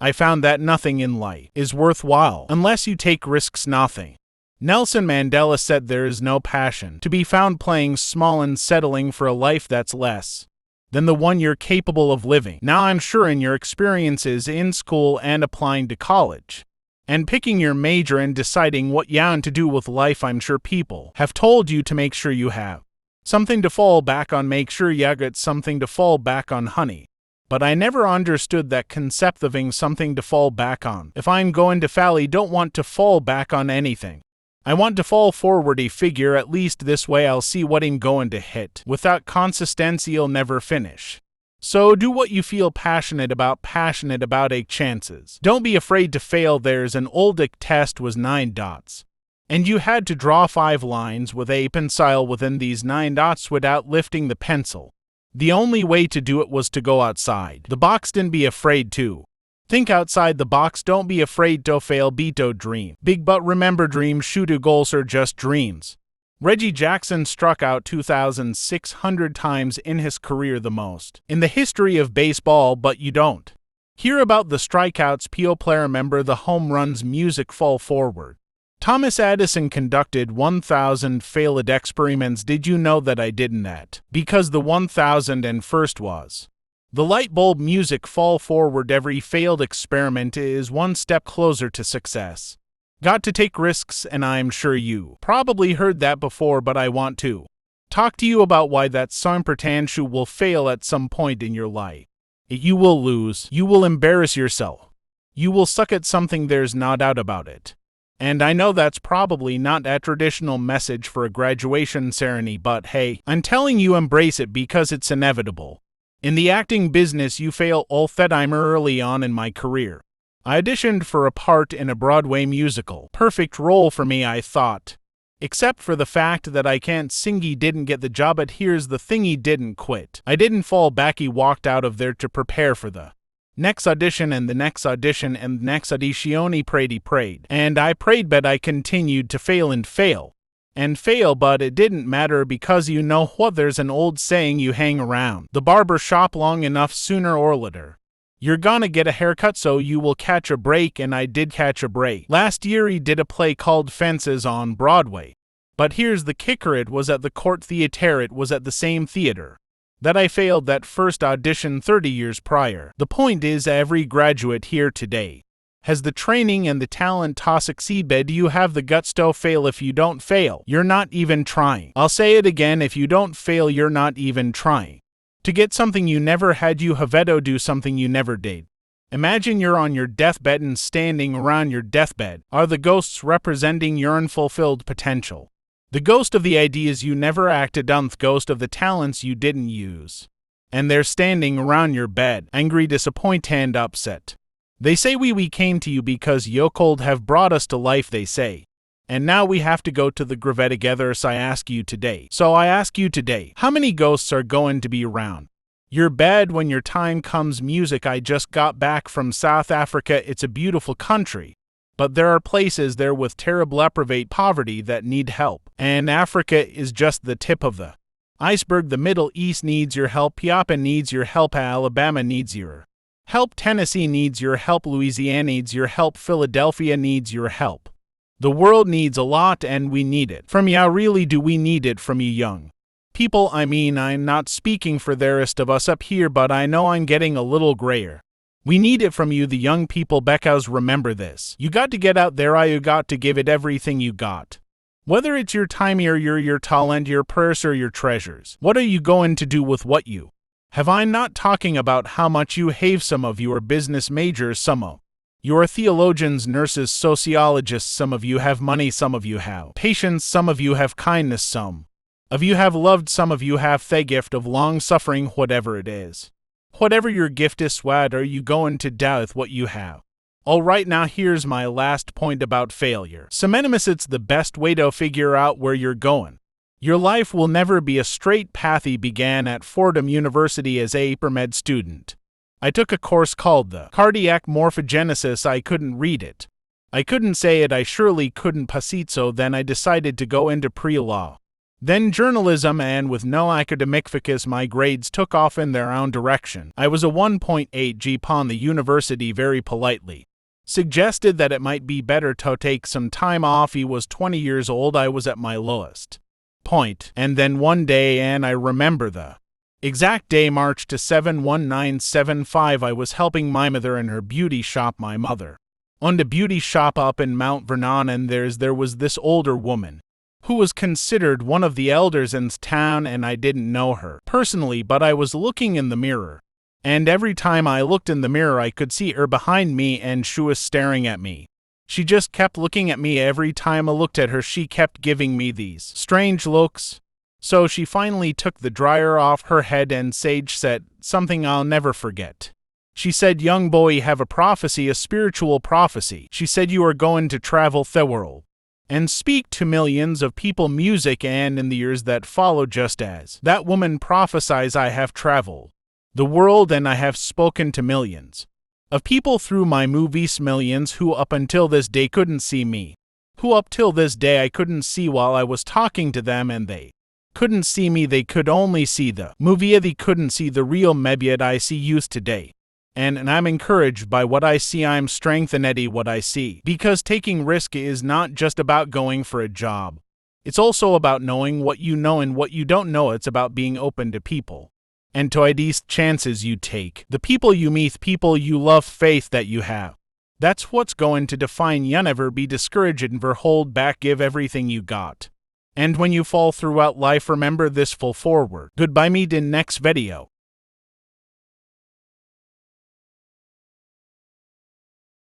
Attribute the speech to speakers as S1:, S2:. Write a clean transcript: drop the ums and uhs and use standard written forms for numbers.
S1: I found that nothing in life is worthwhile unless you take risks. Nothing. Nelson Mandela said there is no passion to be found playing small and settling for a life that's less than the one you're capable of living. Now I'm sure in your experiences in school and applying to college, and picking your major and deciding what you want to do with life, I'm sure people have told you to make sure you have something to fall back on. Make sure you got something to fall back on, honey. But I never understood that concept of having something to fall back on. If I'm going to fail, I don't want to fall back on anything. I want to fall forward. I figure at least this way I'll see what I'm going to hit. Without consistency, you'll never finish. So do what you feel passionate about chances. Don't be afraid to fail. There's an old test was 9 dots. And you had to draw 5 lines with a pencil within these 9 dots without lifting the pencil. The only way to do it was to go outside the box. Don't be afraid to think outside the box. Don't be afraid to fail. Be to dream big, but remember, dreams shoot goals are just dreams. Reggie Jackson struck out 2,600 times in his career, the most in the history of baseball, but you don't hear about the strikeouts. PO player, remember the home runs. Music fall forward. Thomas Edison conducted 1,000 failed experiments. Did you know that I didn't that? Because the 1,001st was the light bulb. Music fall forward. Every failed experiment is one step closer to success. Got to take risks, and I'm sure you probably heard that before, but I want to talk to you about why that some pretend you will fail at some point in your life. You will lose, you will embarrass yourself, you will suck at something, there's no doubt about it. And I know that's probably not a traditional message for a graduation ceremony, but hey, I'm telling you, embrace it because it's inevitable. In the acting business, you fail all the time. Early on in my career, I auditioned for a part in a Broadway musical. Perfect role for me, I thought. Except for the fact that I can't sing. He didn't get the job, but here's the thing, he didn't quit. I didn't fall back. He walked out of there to prepare for the next audition and the next audition and the next audition. He prayed. And I prayed, but I continued to fail and fail. And fail, but it didn't matter because you know what, there's an old saying, you hang around the barber shop long enough, sooner or later you're gonna get a haircut, so you will catch a break. And I did catch a break. Last year he did a play called Fences on Broadway. But here's the kicker, it was at the Court Theater. It was at the same theater that I failed that first audition 30 years prior. The point is, every graduate here today has the training and the talent to succeed, but you have the guts to fail. If you don't fail, you're not even trying. I'll say it again, if you don't fail, you're not even trying to get something you never had. You have to do something you never did. Imagine you're on your deathbed, and standing around your deathbed are the ghosts representing your unfulfilled potential. The ghost of the ideas you never acted on, the ghost of the talents you didn't use. And they're standing around your bed, angry, disappointed, and upset. They say we came to you because you cold have brought us to life, they say. And now we have to go to the grave together. So I ask you today, how many ghosts are going to be around your bed when your time comes? Music. I just got back from South Africa. It's a beautiful country, but there are places there with terrible deprivate poverty that need help. And Africa is just the tip of the iceberg. The Middle East needs your help. Piapa needs your help. Alabama needs your help. Tennessee needs your help. Louisiana needs your help. Philadelphia needs your help. The world needs a lot, and we need it from you. Really do we need it from you young people. I mean, I'm not speaking for the rest of us up here, but I know I'm getting a little grayer. We need it from you, the young people, because remember this, you got to get out there. You got to give it everything you got. Whether it's your time or your talent, your purse or your treasures. What are you going to do with what you have? I'm not talking about how much you have. Some of you are business majors, some of you are theologians, nurses, sociologists. Some of you have money, some of you have patience, some of you have kindness, some of you have loved, some of you have the gift of long-suffering. Whatever it is, whatever your gift is, what are you going to do with what you have? Alright, now here's my last point about failure. Seminimus, it's the best way to figure out where you're going. Your life will never be a straight path. He began at Fordham University as a pre-med student. I took a course called the Cardiac Morphogenesis. I couldn't read it. I couldn't say it. I surely couldn't pass it, so then I decided to go into pre-law. Then journalism, and with no academic focus my grades took off in their own direction. I was a 1.8 GPA. The university very politely suggested that it might be better to take some time off. He was 20 years old. I was at my lowest point. And then one day, and I remember the exact day, March 7, 1975, I was helping my mother in her beauty shop. My mother owned a beauty shop up in Mount Vernon, and there was this older woman who was considered one of the elders in town, and I didn't know her personally, but I was looking in the mirror. And every time I looked in the mirror, I could see her behind me, and she was staring at me. She just kept looking at me. Every time I looked at her, she kept giving me these strange looks. So she finally took the dryer off her head and Sage said something I'll never forget. She said, "Young boy, you have a prophecy, a spiritual prophecy." She said, "You are going to travel the world and speak to millions of people, music." And in the years that followed, just as that woman prophesies, I have traveled the world and I have spoken to millions of people through my movies, millions who up until this day couldn't see me, who up till this day I couldn't see while I was talking to them, and they couldn't see me. They could only see the movie. They couldn't see the real me that I see youth today. And I'm encouraged by what I see. I'm strengthened at what I see. Because taking risk is not just about going for a job. It's also about knowing what you know and what you don't know. It's about being open to people and to ideas, chances you take, the people you meet, people you love, faith that you have. That's what's going to define you. Never be discouraged, never hold back, give everything you got. And when you fall throughout life, remember this: fall forward. Goodbye, meet in next video.